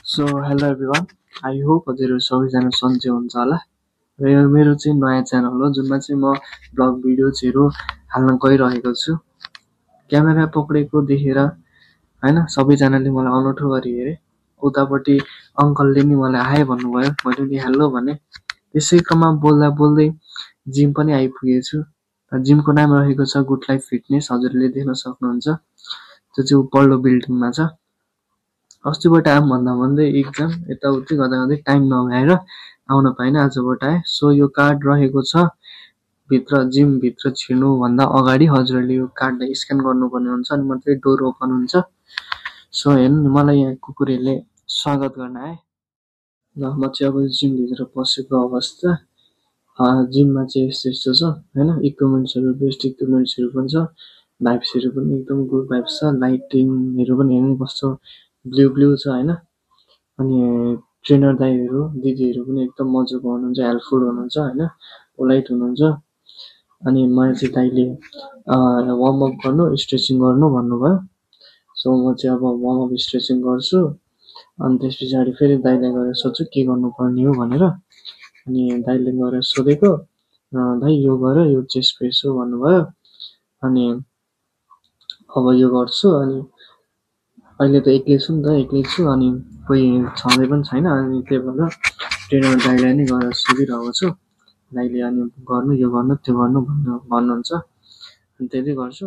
So hello everyone, I hope हजुरहरू सबैजना सन्चै हुन्छ होला। र यो मेरो चाहिँ नयाँ च्यानल हो जुनमा चाहिँ म ब्लग भिडियोजहरू हाल्न गइरहेको छु। क्यामेरा पक्रेको देखेर होइन सबैजनाले मलाई अनौठो गरी हेरे। उतापट्टि अङ्कलले नि मलाई हाई भन्नुभयो, मैले नि हेलो भने। त्यसै क्रममा बोल्दा बोल्दै जिम पनि आइपुगेछु। जिमको नाम रहेको छ गुड लाइफ फिटनेस, हजुरले देख्न सक्नुहुन्छ। त्यो चाहिँ पल्लो बिल्डिङमा छ। अस्तिबाट आऊँ भन्दा भन्दै एक्जाम यताउति गर्दा गर्दै टाइम नभएर आउन पाइनँ, आजबाट आएँ। सो यो कार्ड रहेको छ भित्र, जिमभित्र छिर्नुभन्दा अगाडि हजुरहरूले यो कार्डलाई स्क्यान गर्नुपर्ने हुन्छ अनि मात्रै डोर ओपन हुन्छ। सो हेर्नु नि, मलाई यहाँ कुकुरहरूले स्वागत गर्न आए। ल म चाहिँ अब जिमभित्र पसेको अवस्था। जिममा चाहिँ यस्तो यस्तो छ होइन, इक्विपमेन्ट्सहरू बेस्ट इक्विपमेन्ट्सहरू पनि छ, भाइब्सहरू पनि एकदम गुड भाइब्स छ, लाइटिङहरू पनि हेर्नु कस्तो ब्लू छ होइन। अनि ट्रेनर दाइहरू दिदीहरू पनि एकदम मजाको हुनुहुन्छ, हेल्पफुल हुनुहुन्छ होइन, पोलाइट हुनुहुन्छ। अनि मलाई चाहिँ दाइले वार्मअप गर्नु, स्ट्रेचिङ गर्नु भन्नुभयो। सो म चाहिँ अब वार्मअप स्ट्रेचिङ गर्छु अनि त्यस पछाडि फेरि दाइलाई गएर सोध्छु के गर्नुपर्ने हो भनेर। अनि दाइले गएर सोधेको, दाइ यो गर, यो चेस्ट प्रेस हो भन्नुभयो। अनि अब यो गर्छु। अनि अहिले त एक्लै छु नि त, एक्लै छु अनि कोही छँदै पनि छैन। अनि त्यही भएर ट्रेनर दाइलाई नै गएर सोधिरहेको छु। दाइले अनि गर्नु, यो गर्नु, त्यो गर्नु भन्नुहुन्छ, अनि त्यही गर्छु।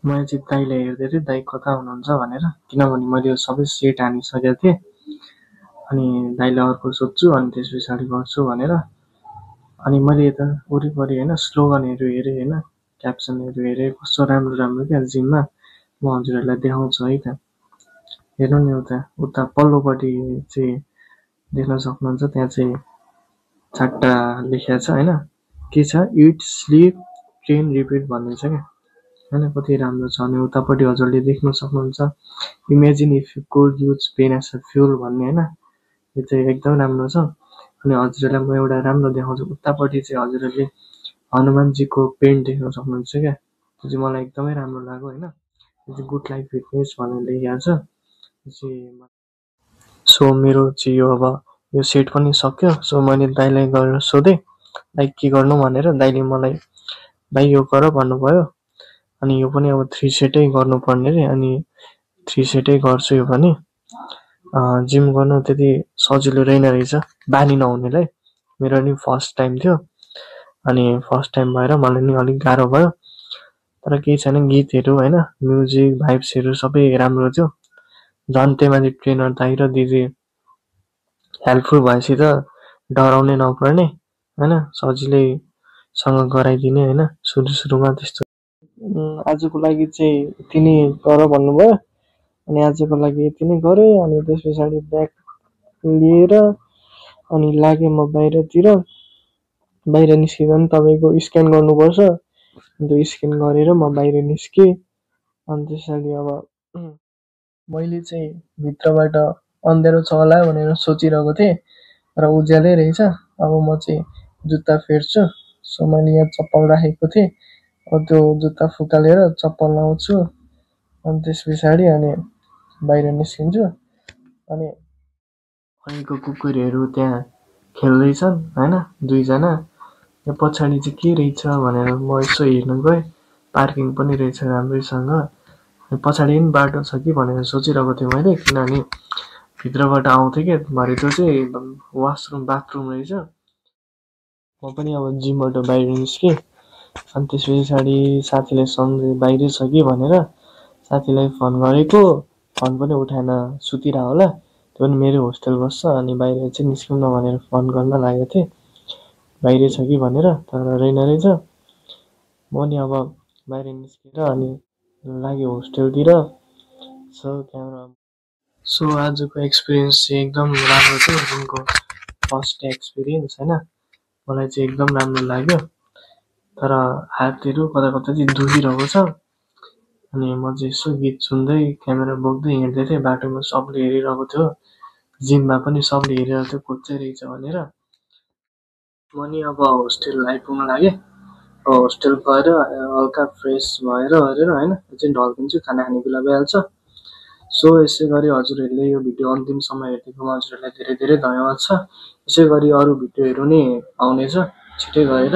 मैले चाहिँ दाइलाई हेर्दै थिएँ दाइ कता हुनुहुन्छ भनेर, किनभने मैले यो सबै सेट हानिसकेको थिएँ। अनि दाइलाई अर्को सोध्छु अनि त्यस पछाडि गर्छु भनेर। अनि मैले यता वरिपरि होइन स्लोगनहरू हेरेँ होइन, क्याप्सनहरू हेरेँ, कस्तो राम्रो राम्रो क्या जिममा। म हजुरहरूलाई देखाउँछु है त। हेर्नु नि उता पल्लोपट्टि चाहिँ देख्न सक्नुहुन्छ, त्यहाँ चाहिँ 4टा लेखिएको छ होइन, के छ इट स्लिप ट्रेन रिपिट भन्ने छ क्या होइन, कति राम्रो छ। अनि उतापट्टि हजुरले देख्न सक्नुहुन्छ imagine if you could use pen as a fuel भन्ने होइन, यो चाहिँ एकदम राम्रो छ। अनि हजुरहरूलाई म एउटा राम्रो देखाउँछु, उतापट्टि चाहिँ हजुरहरूले हनुमानजीको पेन्ट देख्न सक्नुहुन्छ क्या, त्यो चाहिँ मलाई एकदमै राम्रो लाग्यो होइन। त्यो चाहिँ गुड लाइफ फिटनेस भनेर लेखिएको छ चाहिँ। सो मेरो चाहिँ यो अब यो सेट पनि सक्यो। सो मैले दाइलाई गएर सोधेँ दाइ के गर्नु भनेर। दाइले मलाई भाइ यो गर भन्नुभयो। अनि यो पनि अब 3 सेटै गर्नुपर्ने रे, अनि 3 सेटै गर्छु यो पनि। जिम गर्नु त्यति सजिलो रहेन रहेछ बानी नहुनेलाई। मेरो नि फर्स्ट टाइम थियो, अनि फर्स्ट टाइम भएर मलाई नि अलिक गाह्रो भयो। तर केही छैन, गीतहरू होइन, म्युजिक भाइब्सहरू सबै राम्रो थियो। झन् त्यहीमाथि ट्रेनर दाइ र दिदी हेल्पफुल भएपछि त डराउनै नपर्ने होइन, सजिलैसँग गराइदिने होइन। सुरुमा त्यस्तो आजको लागि चाहिँ यति नै गर भन्नुभयो। अनि आजको लागि यति नै गरेँ। अनि त्यस पछाडि ब्याग लिएर अनि लागेँ म बाहिरतिर। बाहिर निस्किँदा पनि तपाईँको स्क्यान गर्नुपर्छ, त्यो स्क्यान गरेर म बाहिर निस्केँ। अनि त्यस पछाडि अब मैले चाहिँ भित्रबाट अँध्यारो छ होला भनेर सोचिरहेको थिएँ, र उज्यालै रहेछ। अब म चाहिँ जुत्ता फेर्छु। सो मैले यहाँ चप्पल राखेको थिएँ, अब त्यो जुत्ता फुकालेर चप्पल लाउँछु। अनि त्यस पछाडि अनि बाहिर निस्किन्छु। अनि अहिलेको कुकुरहरू त्यहाँ खेल्दैछन् होइन, 2जना। यहाँ पछाडि चाहिँ के रहेछ भनेर म यसो हेर्न गएँ, पार्किङ पनि रहेछ राम्रैसँग। पछाडि पनि बाटो छ कि भनेर सोचिरहेको थिएँ मैले, किनभने भित्रबाट आउँथेँ कि भरे त्यो चाहिँ वासरुम बाथरुम रहेछ। म पनि अब जिमबाट बाहिर निस्केँ। अनि त्यस पछाडि साथीलाई सम्झेँ बाहिरै छ कि भनेर, साथीलाई फोन गरेको, फोन पनि उठाएन, सुतिरहेको होला। त्यो पनि मेरो होस्टेल बस्छ। अनि बाहिर चाहिँ निस्कौँ न भनेर फोन गर्न लागेको थिएँ, बाहिरै छ कि भनेर, तर रहेन रहेछ। म नि अब बाहिर निस्केर अनि लाग्यो होस्टेलतिर। सो आजको एक्सपिरियन्स चाहिँ एकदम राम्रो थियो, जिमको फर्स्ट एक्सपिरियन्स होइन। मलाई चाहिँ एकदम राम्रो लाग्यो, तर हातहरू कता कता चाहिँ दुखिरहेको छ। अनि म चाहिँ यसो गीत सुन्दै क्यामेरा बोक्दै हिँड्दै थिएँ। बाटोमा सबले हेरिरहेको थियो, जिममा पनि सबले हेरिरहेको थियो कोच चाहिँ रहेछ भनेर। म नि अब होस्टेल आइपुग्न लागेँ। होस्टेल गएर हल्का फ्रेस भएर होइन, एकछिन ढल्किन्छु, खाना खाने बेला भइहाल्छ। सो यसै गरी हजुरहरूले यो भिडियो अन्तिमसम्म हेरिदिएकोमा हजुरहरूलाई धेरै धेरै धन्यवाद छ। यसै गरी अरू भिडियोहरू नि आउनेछ छिटै गएर।